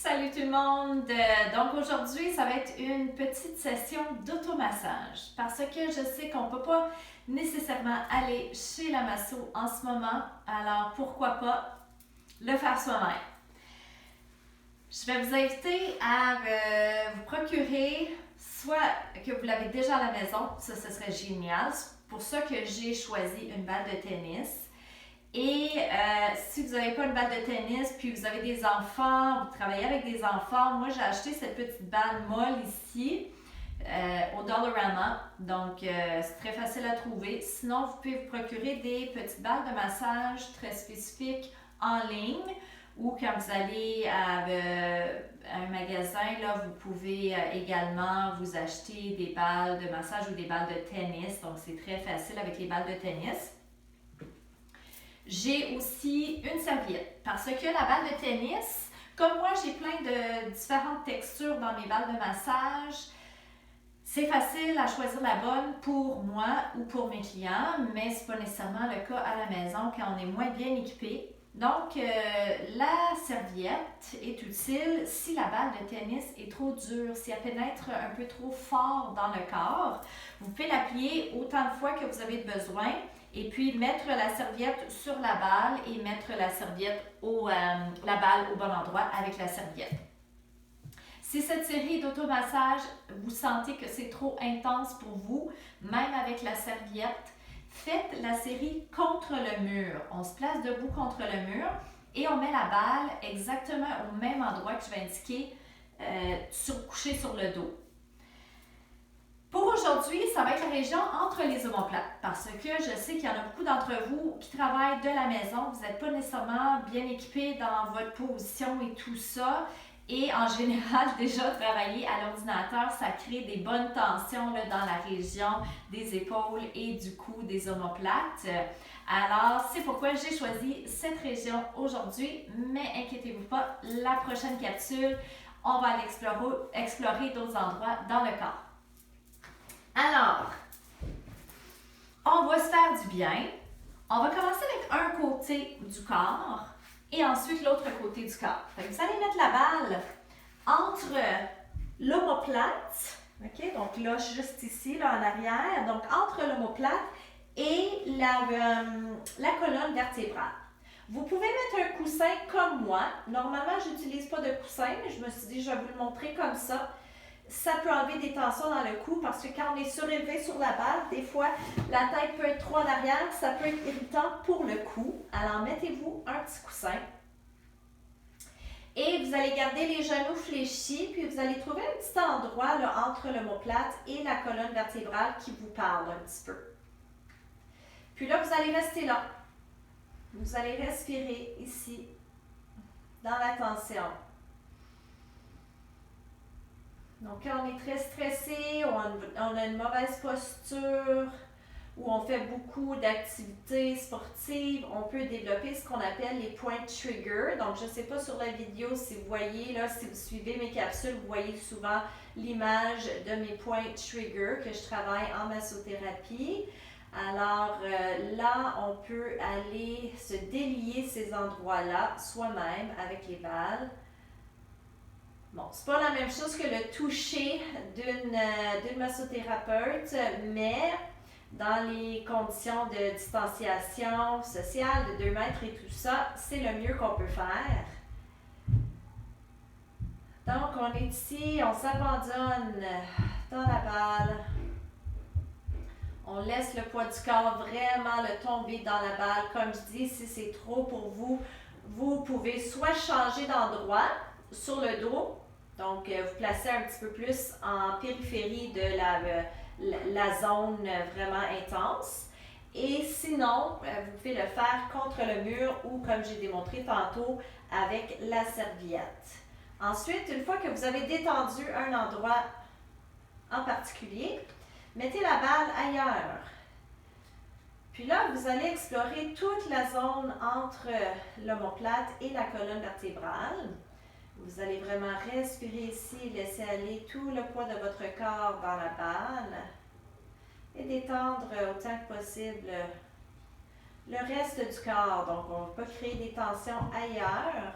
Salut tout le monde! Donc aujourd'hui, ça va être une petite session d'automassage parce que je sais qu'on ne peut pas nécessairement aller chez la masso en ce moment, alors pourquoi pas le faire soi-même. Je vais vous inviter à vous procurer, soit que vous l'avez déjà à la maison, ça ce serait génial, c'est pour ça que j'ai choisi une balle de tennis. Et si vous n'avez pas une balle de tennis, puis vous avez des enfants, vous travaillez avec des enfants, moi j'ai acheté cette petite balle molle ici au Dollarama. Donc c'est très facile à trouver. Sinon, vous pouvez vous procurer des petites balles de massage très spécifiques en ligne ou quand vous allez à un magasin, là, vous pouvez également vous acheter des balles de massage ou des balles de tennis. Donc c'est très facile avec les balles de tennis. J'ai aussi une serviette parce que la balle de tennis, comme moi j'ai plein de différentes textures dans mes balles de massage, c'est facile à choisir la bonne pour moi ou pour mes clients, mais ce n'est pas nécessairement le cas à la maison quand on est moins bien équipé. Donc, la serviette est utile si la balle de tennis est trop dure, si elle pénètre un peu trop fort dans le corps. Vous pouvez la plier autant de fois que vous avez besoin et puis mettre la serviette sur la balle et mettre la la balle au bon endroit avec la serviette. Si cette série d'automassage, vous sentez que c'est trop intense pour vous, même avec la serviette, faites la série contre le mur. On se place debout contre le mur et on met la balle exactement au même endroit que je vais indiquer, couchée sur le dos. Pour aujourd'hui, ça va être la région entre les omoplates parce que je sais qu'il y en a beaucoup d'entre vous qui travaillent de la maison. Vous n'êtes pas nécessairement bien équipés dans votre position et tout ça. Et en général, déjà travailler à l'ordinateur, ça crée des bonnes tensions là, dans la région des épaules et du cou des omoplates. Alors, c'est pourquoi j'ai choisi cette région aujourd'hui. Mais inquiétez-vous pas, la prochaine capsule, on va aller explorer d'autres endroits dans le corps. Alors, on va se faire du bien. On va commencer avec un côté du corps et ensuite l'autre côté du corps. Vous allez mettre la balle entre l'omoplate, ok? Donc là, juste ici, là en arrière, donc entre l'omoplate et la colonne vertébrale. Vous pouvez mettre un coussin comme moi. Normalement, je n'utilise pas de coussin, mais je me suis dit, je vais vous le montrer comme ça. Ça peut enlever des tensions dans le cou parce que quand on est surélevé sur la balle, des fois, la tête peut être trop en arrière, ça peut être irritant pour le cou. Alors, mettez-vous un petit coussin. Et vous allez garder les genoux fléchis, puis vous allez trouver un petit endroit là, entre l'omoplate et la colonne vertébrale qui vous parle un petit peu. Puis là, vous allez rester là. Vous allez respirer ici, dans la tension. Donc, quand on est très stressé, on a une mauvaise posture, ou on fait beaucoup d'activités sportives, on peut développer ce qu'on appelle les points trigger. Donc, je ne sais pas sur la vidéo si vous voyez, là, si vous suivez mes capsules, vous voyez souvent l'image de mes points trigger que je travaille en massothérapie. Alors là, on peut aller se délier ces endroits-là soi-même avec les balles. Bon, c'est pas la même chose que le toucher d'une massothérapeute, mais dans les conditions de distanciation sociale de 2 mètres et tout ça, c'est le mieux qu'on peut faire. Donc, on est ici, on s'abandonne dans la balle. On laisse le poids du corps vraiment le tomber dans la balle. Comme je dis, si c'est trop pour vous, vous pouvez soit changer d'endroit sur le dos, donc vous placez un petit peu plus en périphérie de la zone vraiment intense. Et sinon, vous pouvez le faire contre le mur ou comme j'ai démontré tantôt avec la serviette. Ensuite, une fois que vous avez détendu un endroit en particulier, mettez la balle ailleurs. Puis là, vous allez explorer toute la zone entre l'omoplate et la colonne vertébrale. Vous allez vraiment respirer ici, laisser aller tout le poids de votre corps dans la balle et détendre autant que possible le reste du corps. Donc, on ne va pas créer des tensions ailleurs.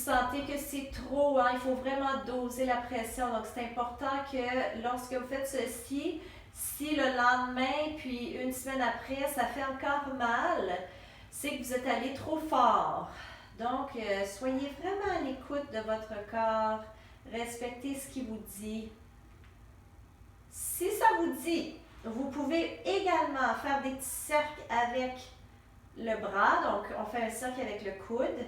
sentez que c'est trop, hein, il faut vraiment doser la pression. Donc, c'est important que lorsque vous faites ceci, si le lendemain, puis une semaine après, ça fait encore mal, c'est que vous êtes allé trop fort. Donc, soyez vraiment à l'écoute de votre corps. Respectez ce qu'il vous dit. Si ça vous dit, vous pouvez également faire des petits cercles avec le bras. Donc, on fait un cercle avec le coude.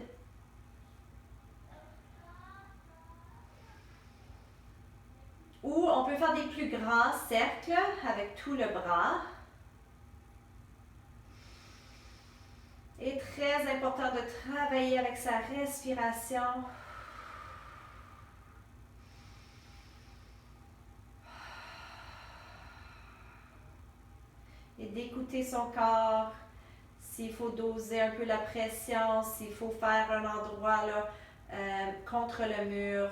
Ou on peut faire des plus grands cercles avec tout le bras. Et très important de travailler avec sa respiration. Et d'écouter son corps, s'il faut doser un peu la pression, s'il faut faire un endroit là, contre le mur.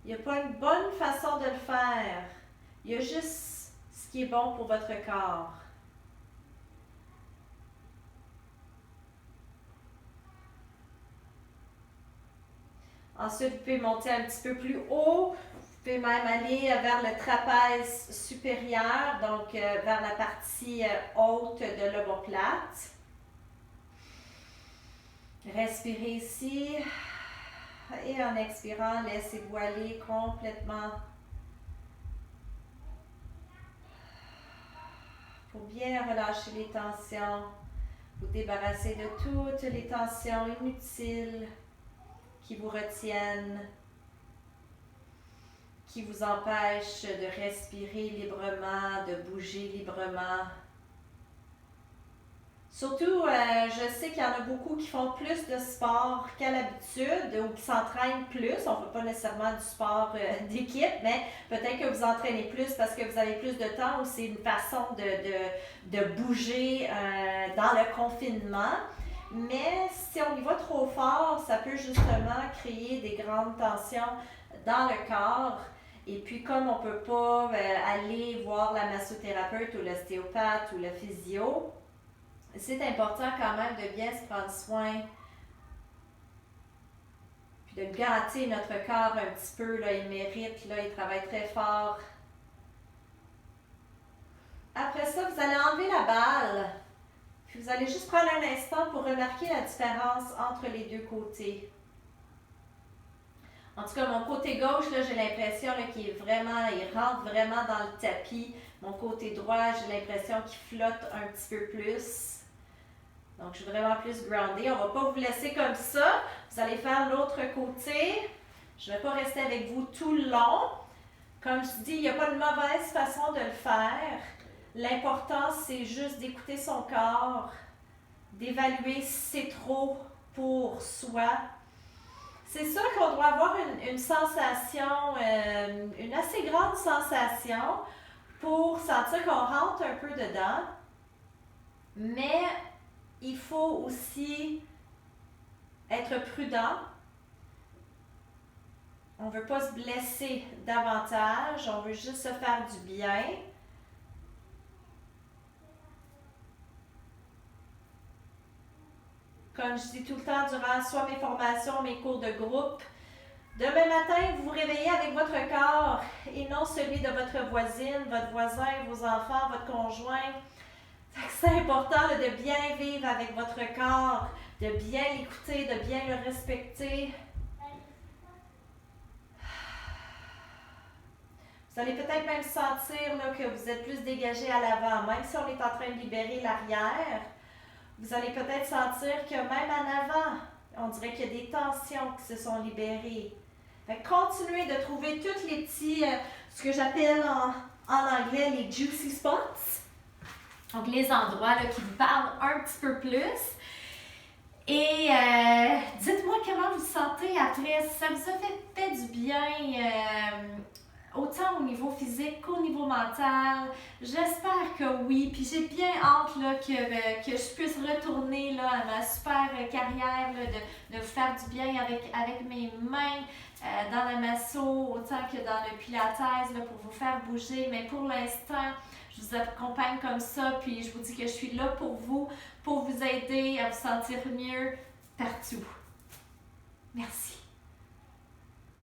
Il n'y a pas une bonne façon de le faire. Il y a juste ce qui est bon pour votre corps. Ensuite, vous pouvez monter un petit peu plus haut. Vous pouvez même aller vers le trapèze supérieur, donc vers la partie haute de l'omoplate. Respirez ici. Et en expirant, laissez-vous aller complètement. Pour bien relâcher les tensions. Vous débarrasser de toutes les tensions inutiles qui vous retiennent, qui vous empêchent de respirer librement, de bouger librement. Surtout, je sais qu'il y en a beaucoup qui font plus de sport qu'à l'habitude ou qui s'entraînent plus. On ne fait pas nécessairement du sport d'équipe, mais peut-être que vous entraînez plus parce que vous avez plus de temps ou c'est une façon de bouger dans le confinement. Mais si on y va trop fort, ça peut justement créer des grandes tensions dans le corps. Et puis, comme on ne peut pas aller voir la massothérapeute ou l'ostéopathe ou le physio, c'est important quand même de bien se prendre soin, puis de gâter notre corps un petit peu. Là, il mérite, là, il travaille très fort. Après ça, vous allez enlever la balle. Puis vous allez juste prendre un instant pour remarquer la différence entre les deux côtés. En tout cas, mon côté gauche, là, j'ai l'impression qu'il est vraiment, il rentre vraiment dans le tapis. Mon côté droit, j'ai l'impression qu'il flotte un petit peu plus. Donc, je suis vraiment plus groundée. On ne va pas vous laisser comme ça. Vous allez faire l'autre côté. Je ne vais pas rester avec vous tout le long. Comme je dis, il n'y a pas de mauvaise façon de le faire. L'important, c'est juste d'écouter son corps, d'évaluer si c'est trop pour soi. C'est sûr qu'on doit avoir une sensation, une assez grande sensation pour sentir qu'on rentre un peu dedans. Mais il faut aussi être prudent. On ne veut pas se blesser davantage, on veut juste se faire du bien. Comme je dis tout le temps durant soit mes formations, mes cours de groupe, demain matin, vous vous réveillez avec votre corps et non celui de votre voisine, votre voisin, vos enfants, votre conjoint. C'est important là, de bien vivre avec votre corps, de bien l'écouter, de bien le respecter. Vous allez peut-être même sentir là, que vous êtes plus dégagé à l'avant, même si on est en train de libérer l'arrière. Vous allez peut-être sentir que même en avant, on dirait qu'il y a des tensions qui se sont libérées. Fait que continuez de trouver tous les petits, ce que j'appelle en anglais les juicy spots. Donc les endroits là, qui vous parlent un petit peu plus. Et dites-moi comment vous vous sentez après. Ça vous a fait du bien, autant au niveau physique qu'au niveau mental. J'espère que oui. Puis j'ai bien hâte là, que je puisse retourner là, à ma super carrière, là, de faire du bien avec mes mains dans la masso, autant que dans le pilates là, pour vous faire bouger. Mais pour l'instant, je vous accompagne comme ça, puis je vous dis que je suis là pour vous aider à vous sentir mieux partout. Merci.